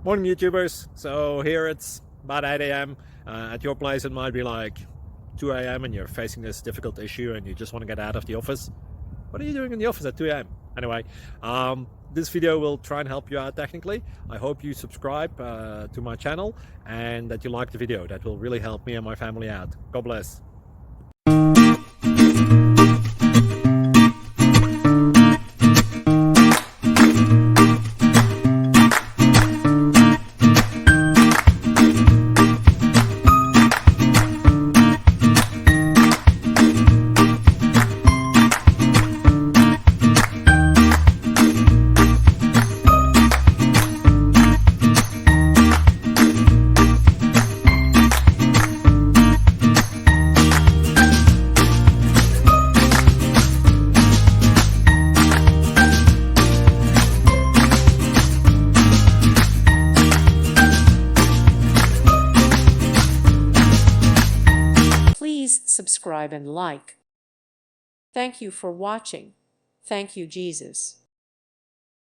Morning YouTubers. So here it's about 8 a.m. At your place it might be like 2 a.m. and you're facing this difficult issue and you just want to get out of the office. What are you doing in the office at 2 a.m.? Anyway, this video will try and help you out technically. I hope you subscribe to my channel and that you like the video. That will really help me and my family out. God bless. Please subscribe and like. Thank you for watching. Thank you, Jesus.